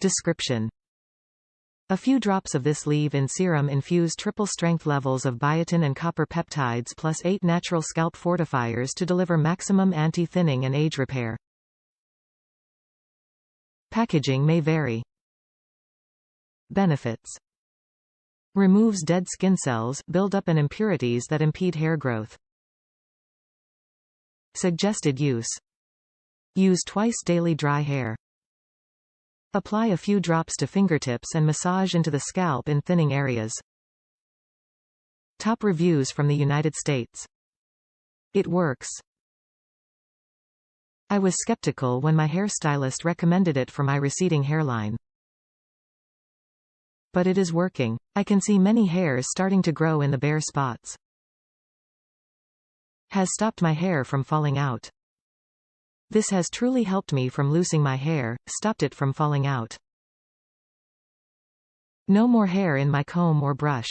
Description: a few drops of this leave-in serum infuse triple-strength levels of biotin and copper peptides plus 8 natural scalp fortifiers to deliver maximum anti-thinning and age repair. Packaging may vary. Benefits: removes dead skin cells, buildup and impurities that impede hair growth. Suggested use: use twice daily. Dry hair, apply a few drops to fingertips and massage into the scalp in thinning areas. Top reviews from the United States: it works. I was skeptical when my hairstylist recommended it for my receding hairline. But it is working. I can see many hairs starting to grow in the bare spots. Has stopped my hair from falling out. This has truly helped me from losing my hair, stopped it from falling out. No more hair in my comb or brush.